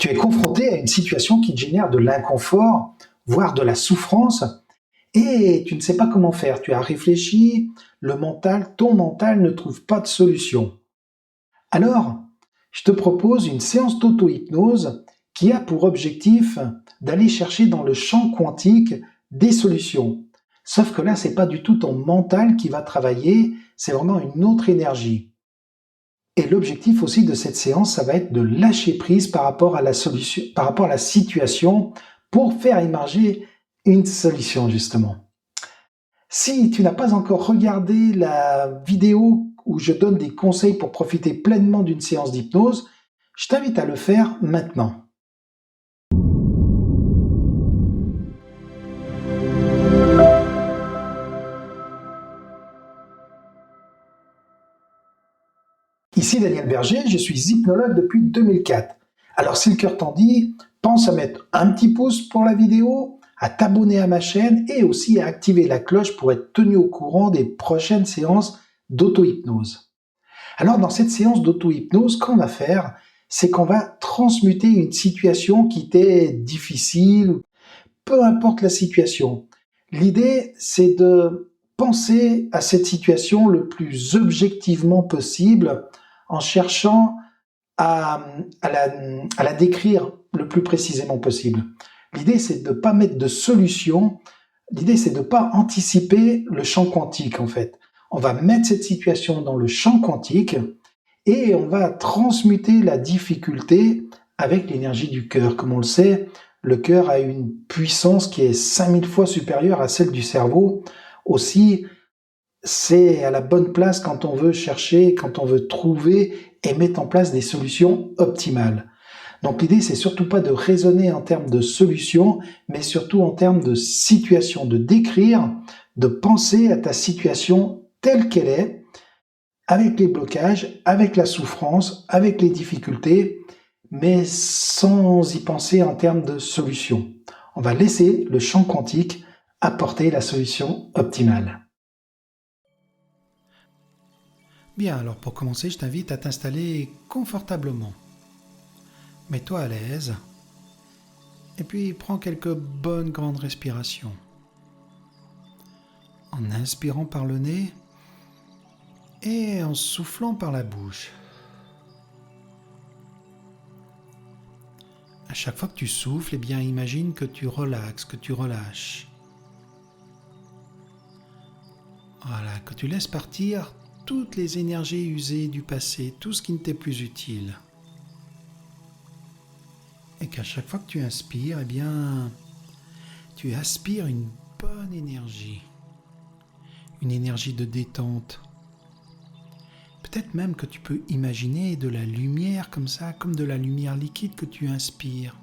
Tu es confronté à une situation qui te génère de l'inconfort, voire de la souffrance, et tu ne sais pas comment faire. Tu as réfléchi, ton mental ne trouve pas de solution. Alors, je te propose une séance d'auto-hypnose qui a pour objectif d'aller chercher dans le champ quantique des solutions. Sauf que là, c'est pas du tout ton mental qui va travailler, c'est vraiment une autre énergie. Et l'objectif aussi de cette séance, ça va être de lâcher prise par rapport à la solution, par rapport à la situation, pour faire émerger une solution justement. Si tu n'as pas encore regardé la vidéo où je donne des conseils pour profiter pleinement d'une séance d'hypnose, je t'invite à le faire maintenant. Ici Daniel Berger, je suis hypnologue depuis 2004. Alors si le cœur t'en dit, pense à mettre un petit pouce pour la vidéo, à t'abonner à ma chaîne et aussi à activer la cloche pour être tenu au courant des prochaines séances d'auto-hypnose. Alors dans cette séance d'auto-hypnose, ce qu'on va faire, c'est qu'on va transmuter une situation qui était difficile, peu importe la situation. L'idée, c'est de penser à cette situation le plus objectivement possible en cherchant à la décrire le plus précisément possible. L'idée, c'est de ne pas mettre de solution. L'idée, c'est de ne pas anticiper le champ quantique, en fait. On va mettre cette situation dans le champ quantique et on va transmuter la difficulté avec l'énergie du cœur. Comme on le sait, le cœur a une puissance qui est 5000 fois supérieure à celle du cerveau. Aussi, c'est à la bonne place quand on veut chercher, quand on veut trouver et mettre en place des solutions optimales. Donc l'idée, c'est surtout pas de raisonner en termes de solutions, mais surtout en termes de situation, de décrire, de penser à ta situation telle qu'elle est, avec les blocages, avec la souffrance, avec les difficultés, mais sans y penser en termes de solutions. On va laisser le champ quantique apporter la solution optimale. Bien, alors pour commencer, je t'invite à t'installer confortablement. Mets-toi à l'aise et puis prends quelques bonnes grandes respirations. En inspirant par le nez et en soufflant par la bouche. À chaque fois que tu souffles, eh bien imagine que tu relaxes, que tu relâches. Voilà, que tu laisses partir toutes les énergies usées du passé, tout ce qui ne t'est plus utile. Et qu'à chaque fois que tu inspires, eh bien, tu aspires une bonne énergie. Une énergie de détente. Peut-être même que tu peux imaginer de la lumière comme ça, comme de la lumière liquide que tu inspires.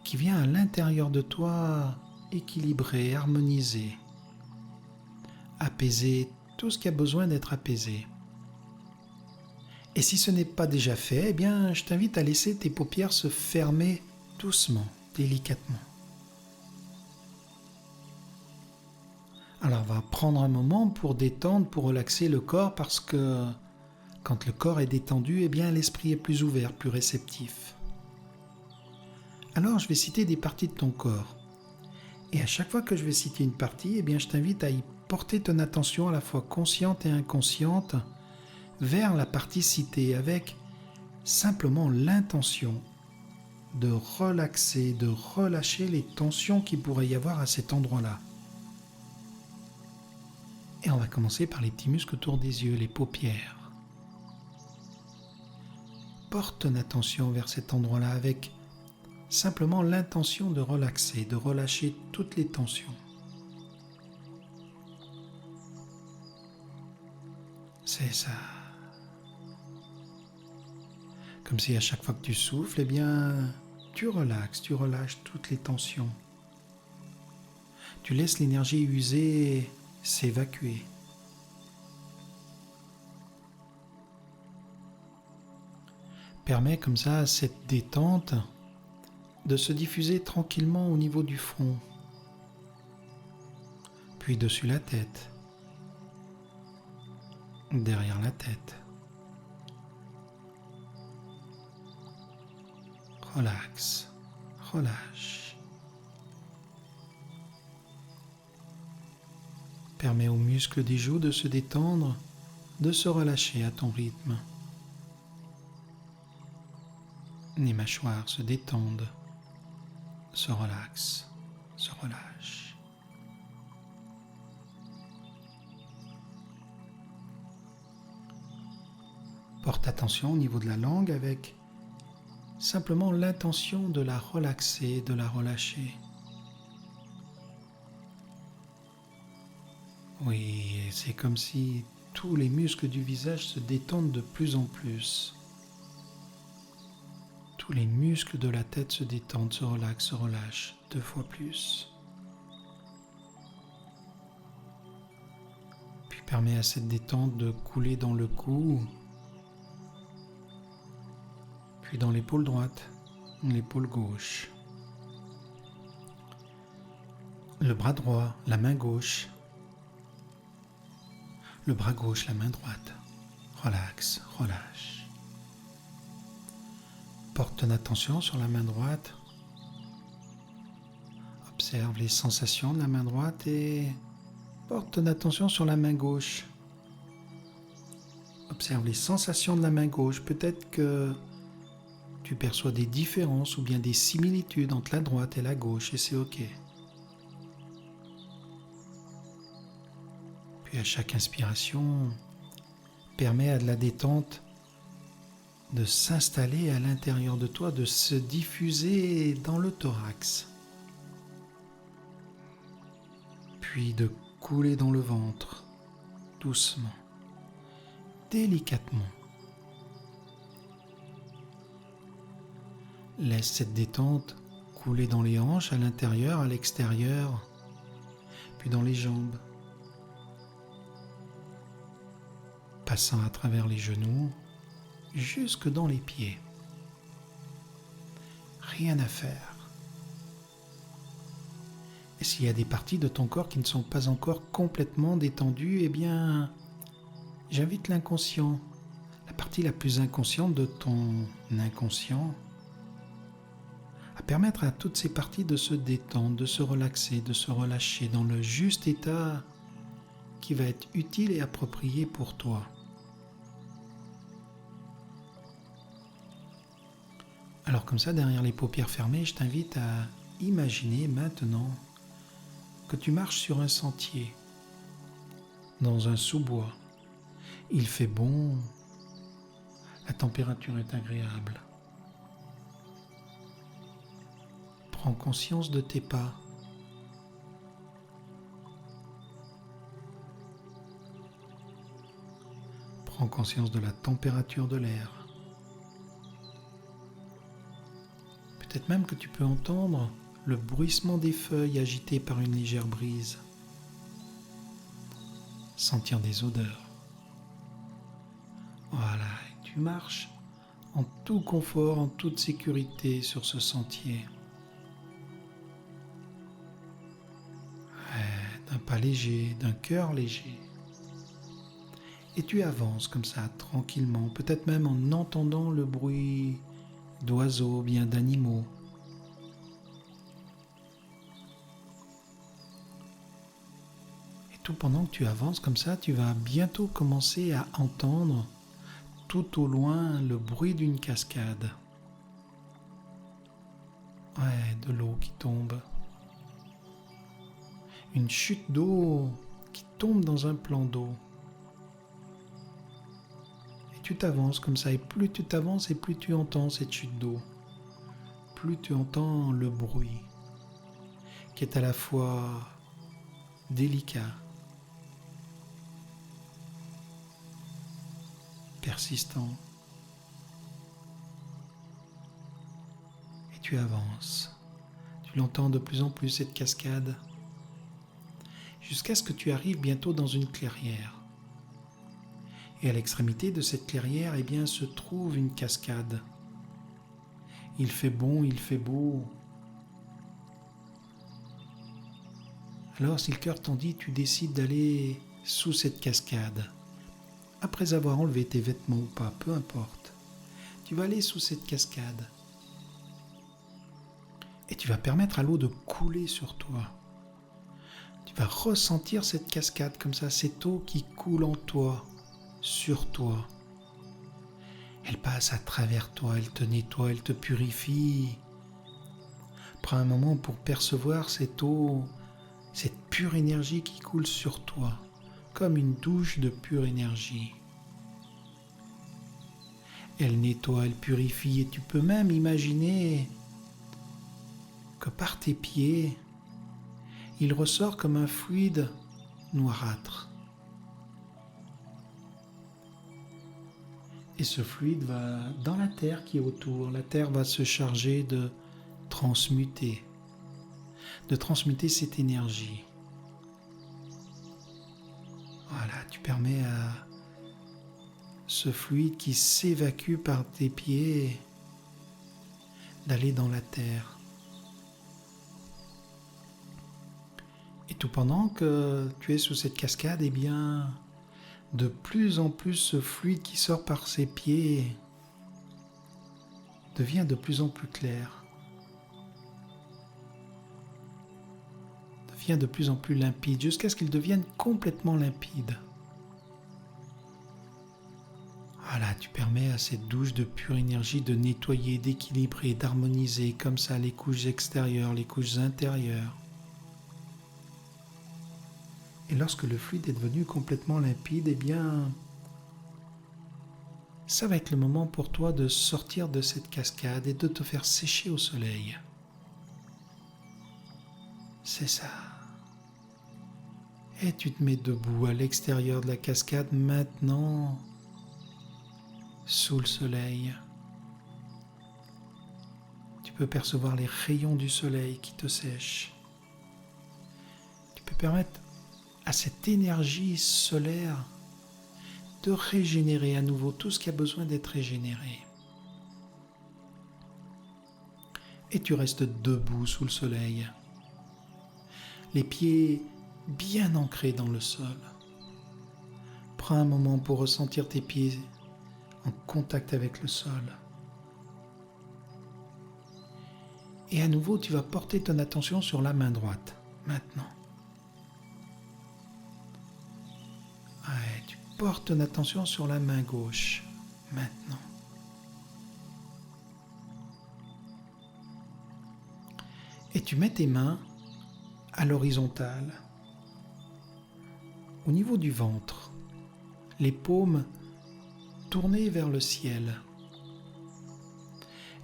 Qui vient à l'intérieur de toi équilibrer, harmoniser, apaiser tout ce qui a besoin d'être apaisé. Et si ce n'est pas déjà fait, eh bien, je t'invite à laisser tes paupières se fermer doucement, délicatement. Alors, on va prendre un moment pour détendre, pour relaxer le corps, parce que quand le corps est détendu, eh bien, l'esprit est plus ouvert, plus réceptif. Alors, je vais citer des parties de ton corps. Et à chaque fois que je vais citer une partie, eh bien, je t'invite à y porter ton attention à la fois consciente et inconsciente vers la partie citée avec simplement l'intention de relaxer, de relâcher les tensions qu'il pourrait y avoir à cet endroit-là. Et on va commencer par les petits muscles autour des yeux, les paupières. Porte ton attention vers cet endroit-là avec simplement l'intention de relaxer, de relâcher toutes les tensions. C'est ça. Comme si à chaque fois que tu souffles, eh bien, tu relaxes, tu relâches toutes les tensions. Tu laisses l'énergie usée s'évacuer. Permets comme ça à cette détente de se diffuser tranquillement au niveau du front, puis dessus la tête, derrière la tête, relaxe, relâche. Permets aux muscles des joues de se détendre, de se relâcher à ton rythme. Les mâchoires se détendent, se relaxent, se relâchent. Porte attention au niveau de la langue avec simplement l'intention de la relaxer, de la relâcher. Oui, c'est comme si tous les muscles du visage se détendent de plus en plus. Tous les muscles de la tête se détendent, se relaxent, se relâchent 2 fois plus. Puis permets à cette détente de couler dans le cou, puis dans l'épaule droite, l'épaule gauche, le bras droit, la main gauche, le bras gauche, la main droite. Relaxe, relâche. Porte ton attention sur la main droite. Observe les sensations de la main droite et porte ton attention sur la main gauche. Observe les sensations de la main gauche. Peut-être que tu perçois des différences ou bien des similitudes entre la droite et la gauche et c'est ok. Puis à chaque inspiration, permets à de la détente de s'installer à l'intérieur de toi, de se diffuser dans le thorax. Puis de couler dans le ventre, doucement, délicatement. Laisse cette détente couler dans les hanches, à l'intérieur, à l'extérieur, puis dans les jambes. Passant à travers les genoux, jusque dans les pieds. Rien à faire. Et s'il y a des parties de ton corps qui ne sont pas encore complètement détendues, eh bien, j'invite l'inconscient, la partie la plus inconsciente de ton inconscient, à permettre à toutes ces parties de se détendre, de se relaxer, de se relâcher dans le juste état qui va être utile et approprié pour toi. Alors comme ça, derrière les paupières fermées, je t'invite à imaginer maintenant que tu marches sur un sentier, dans un sous-bois. Il fait bon, la température est agréable. Prends conscience de tes pas. Prends conscience de la température de l'air. Peut-être même que tu peux entendre le bruissement des feuilles agitées par une légère brise. Sentir des odeurs. Voilà, et tu marches en tout confort, en toute sécurité sur ce sentier. D'un pas léger, d'un cœur léger. Et tu avances comme ça, tranquillement, peut-être même en entendant le bruit d'oiseaux, bien d'animaux. Et tout pendant que tu avances comme ça, tu vas bientôt commencer à entendre tout au loin le bruit d'une cascade. Ouais, de l'eau qui tombe. Une chute d'eau qui tombe dans un plan d'eau. Et tu t'avances comme ça, et plus tu t'avances et plus tu entends cette chute d'eau. Plus tu entends le bruit, qui est à la fois délicat, persistant. Et tu avances. Tu l'entends de plus en plus, cette cascade, jusqu'à ce que tu arrives bientôt dans une clairière. Et à l'extrémité de cette clairière, eh bien, se trouve une cascade. Il fait bon, il fait beau. Alors, si le cœur t'en dit, tu décides d'aller sous cette cascade. Après avoir enlevé tes vêtements ou pas, peu importe. Tu vas aller sous cette cascade. Et tu vas permettre à l'eau de couler sur toi. Tu vas ressentir cette cascade comme ça, cette eau qui coule en toi, sur toi. Elle passe à travers toi, elle te nettoie, elle te purifie. Prends un moment pour percevoir cette eau, cette pure énergie qui coule sur toi, comme une douche de pure énergie. Elle nettoie, elle purifie et tu peux même imaginer que par tes pieds, il ressort comme un fluide noirâtre. Et ce fluide va dans la terre qui est autour. La terre va se charger de transmuter cette énergie. Voilà, tu permets à ce fluide qui s'évacue par tes pieds d'aller dans la terre. Et tout pendant que tu es sous cette cascade, eh bien, de plus en plus ce fluide qui sort par ses pieds devient de plus en plus clair, devient de plus en plus limpide, jusqu'à ce qu'il devienne complètement limpide. Voilà, tu permets à cette douche de pure énergie de nettoyer, d'équilibrer, d'harmoniser comme ça les couches extérieures, les couches intérieures. Et lorsque le fluide est devenu complètement limpide, eh bien, ça va être le moment pour toi de sortir de cette cascade et de te faire sécher au soleil. C'est ça. Et tu te mets debout à l'extérieur de la cascade maintenant, sous le soleil. Tu peux percevoir les rayons du soleil qui te sèchent. Tu peux permettre à cette énergie solaire de régénérer à nouveau tout ce qui a besoin d'être régénéré. Et tu restes debout sous le soleil, les pieds bien ancrés dans le sol. Prends un moment pour ressentir tes pieds en contact avec le sol. Et à nouveau, tu vas porter ton attention sur la main droite, maintenant. Ouais, tu portes ton attention sur la main gauche, maintenant. Et tu mets tes mains à l'horizontale, au niveau du ventre, les paumes tournées vers le ciel.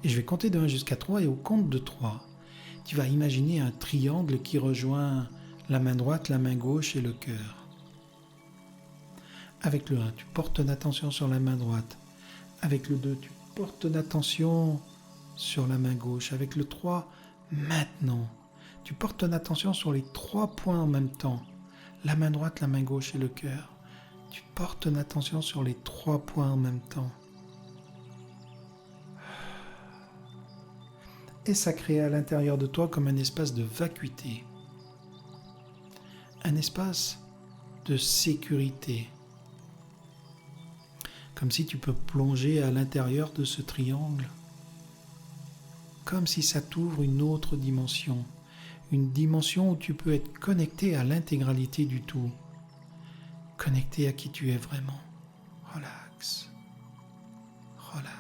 Et je vais compter de 1 jusqu'à 3 et au compte de 3, tu vas imaginer un triangle qui rejoint la main droite, la main gauche et le cœur. Avec le 1, tu portes ton attention sur la main droite. Avec le 2, tu portes ton attention sur la main gauche. Avec le 3, maintenant, tu portes ton attention sur les 3 points en même temps. La main droite, la main gauche et le cœur. Tu portes ton attention sur les 3 points en même temps. Et ça crée à l'intérieur de toi comme un espace de vacuité. Un espace de sécurité. Comme si tu peux plonger à l'intérieur de ce triangle. Comme si ça t'ouvre une autre dimension. Une dimension où tu peux être connecté à l'intégralité du tout. Connecté à qui tu es vraiment. Relax. Relax.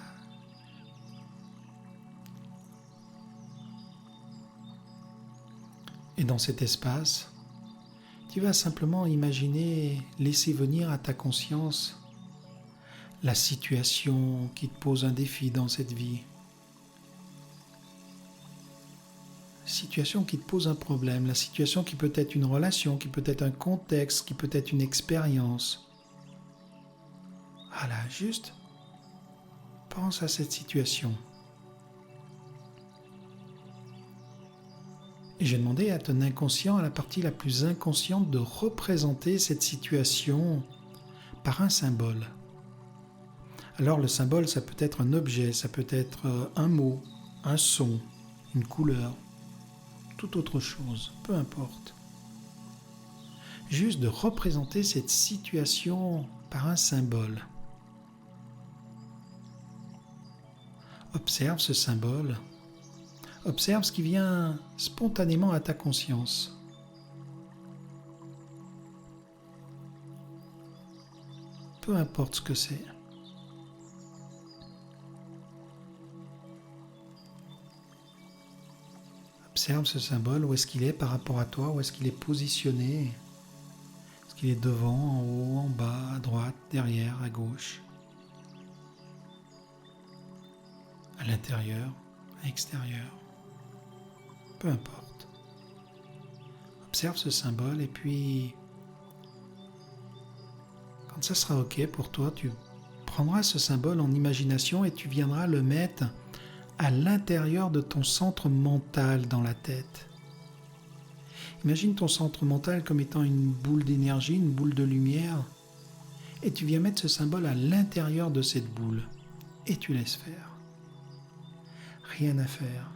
Et dans cet espace, tu vas simplement imaginer, laisser venir à ta conscience la situation qui te pose un défi dans cette vie. Situation qui te pose un problème, la situation qui peut être une relation, qui peut être un contexte, qui peut être une expérience. Voilà, juste pense à cette situation. Et j'ai demandé à ton inconscient, à la partie la plus inconsciente, de représenter cette situation par un symbole. Alors le symbole, ça peut être un objet, ça peut être un mot, un son, une couleur, toute autre chose, peu importe. Juste de représenter cette situation par un symbole. Observe ce symbole. Observe ce qui vient spontanément à ta conscience. Peu importe ce que c'est. Observe ce symbole, où est-ce qu'il est par rapport à toi, où est-ce qu'il est positionné. Est-ce qu'il est devant, en haut, en bas, à droite, derrière, à gauche, à l'intérieur, à l'extérieur. Peu importe. Observe ce symbole et puis, quand ça sera OK pour toi, tu prendras ce symbole en imagination et tu viendras le mettre à l'intérieur de ton centre mental dans la tête. Imagine ton centre mental comme étant une boule d'énergie, une boule de lumière, et tu viens mettre ce symbole à l'intérieur de cette boule, et tu laisses faire. Rien à faire.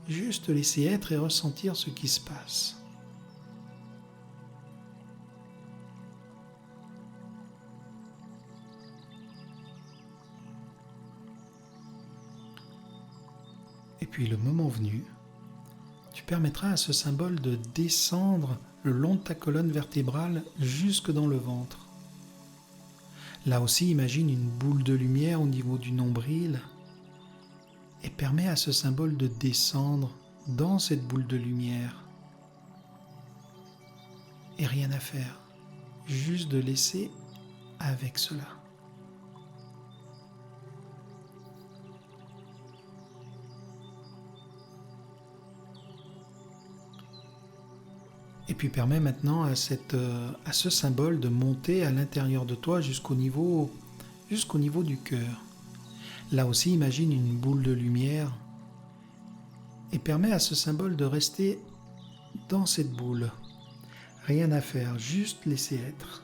Juste te laisser être et ressentir ce qui se passe. Et puis le moment venu, tu permettras à ce symbole de descendre le long de ta colonne vertébrale jusque dans le ventre. Là aussi, imagine une boule de lumière au niveau du nombril et permets à ce symbole de descendre dans cette boule de lumière. Et rien à faire, juste de laisser avec cela. Et puis permets maintenant à ce symbole de monter à l'intérieur de toi jusqu'au niveau du cœur. Là aussi, imagine une boule de lumière et permets à ce symbole de rester dans cette boule. Rien à faire, juste laisser être.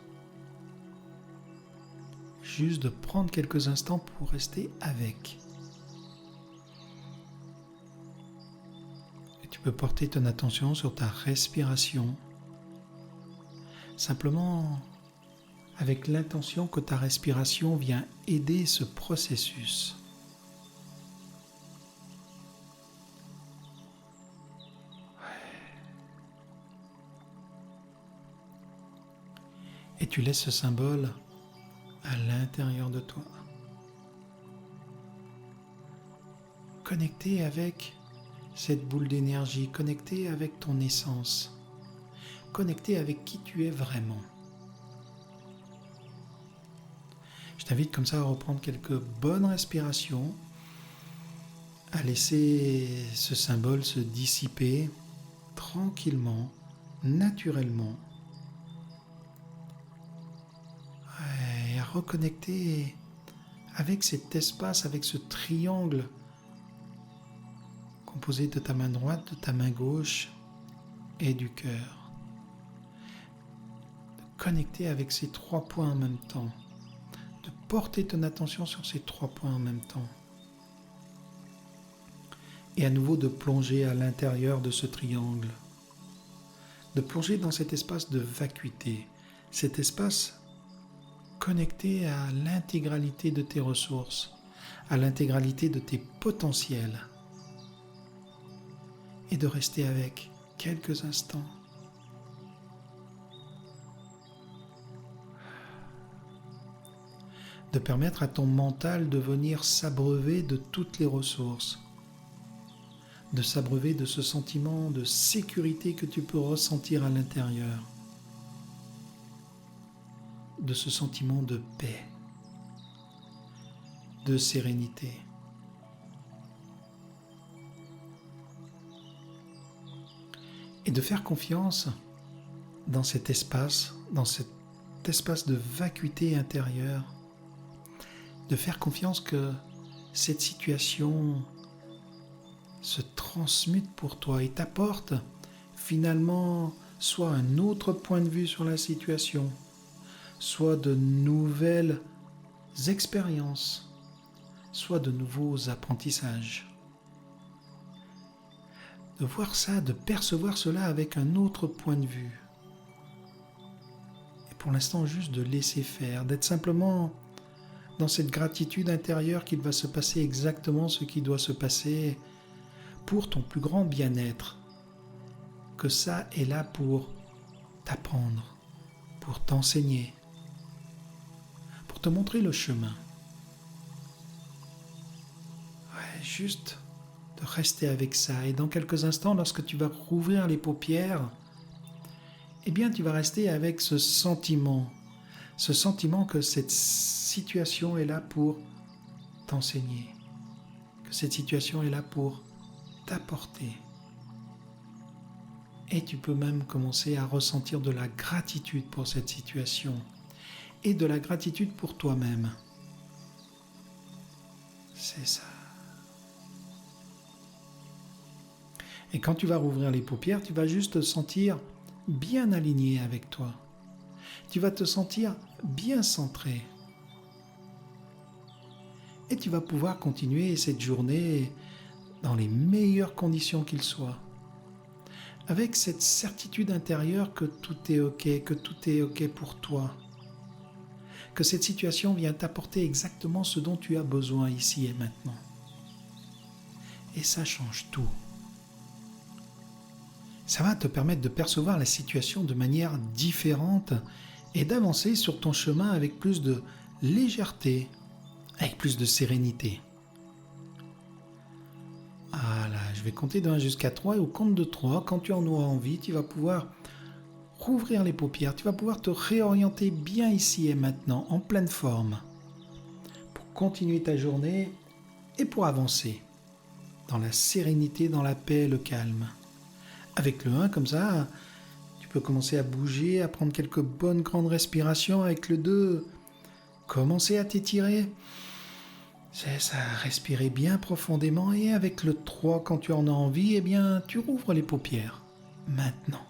Juste de prendre quelques instants pour rester avec. Et tu peux porter ton attention sur ta respiration, simplement avec l'intention que ta respiration vient aider ce processus. Et tu laisses ce symbole à l'intérieur de toi. Connecté avec cette boule d'énergie, connecté avec ton essence, connecté avec qui tu es vraiment. Je t'invite comme ça à reprendre quelques bonnes respirations, à laisser ce symbole se dissiper tranquillement, naturellement, et à reconnecter avec cet espace, avec ce triangle composé de ta main droite, de ta main gauche et du cœur. De connecter avec ces 3 points en même temps. De porter ton attention sur ces 3 points en même temps. Et à nouveau de plonger à l'intérieur de ce triangle. De plonger dans cet espace de vacuité. Cet espace connecté à l'intégralité de tes ressources, à l'intégralité de tes potentiels. Et de rester avec quelques instants. De permettre à ton mental de venir s'abreuver de toutes les ressources, de s'abreuver de ce sentiment de sécurité que tu peux ressentir à l'intérieur, de ce sentiment de paix, de sérénité. Et de faire confiance dans cet espace de vacuité intérieure, de faire confiance que cette situation se transmute pour toi et t'apporte finalement soit un autre point de vue sur la situation, soit de nouvelles expériences, soit de nouveaux apprentissages. De voir ça, de percevoir cela avec un autre point de vue. Et pour l'instant, juste de laisser faire, d'être simplement dans cette gratitude intérieure qu'il va se passer exactement ce qui doit se passer pour ton plus grand bien-être, que ça est là pour t'apprendre, pour t'enseigner, pour te montrer le chemin. Ouais, juste de rester avec ça. Et dans quelques instants, lorsque tu vas rouvrir les paupières, eh bien, tu vas rester avec ce sentiment que cette situation est là pour t'enseigner, que cette situation est là pour t'apporter. Et tu peux même commencer à ressentir de la gratitude pour cette situation et de la gratitude pour toi-même. C'est ça. Et quand tu vas rouvrir les paupières, tu vas juste te sentir bien aligné avec toi. Tu vas te sentir bien centré. Et tu vas pouvoir continuer cette journée dans les meilleures conditions qu'il soit. Avec cette certitude intérieure que tout est ok pour toi. Que cette situation vient t'apporter exactement ce dont tu as besoin ici et maintenant. Et ça change tout. Ça va te permettre de percevoir la situation de manière différente et d'avancer sur ton chemin avec plus de légèreté, avec plus de sérénité. Voilà, je vais compter de 1 jusqu'à 3 et au compte de 3, quand tu en auras envie, tu vas pouvoir rouvrir les paupières, tu vas pouvoir te réorienter bien ici et maintenant, en pleine forme, pour continuer ta journée et pour avancer dans la sérénité, dans la paix et le calme. Avec le 1, comme ça, tu peux commencer à bouger, à prendre quelques bonnes grandes respirations. Avec le 2, commencer à t'étirer. C'est ça, respirer bien profondément. Et avec le 3, quand tu en as envie, eh bien, tu rouvres les paupières. Maintenant.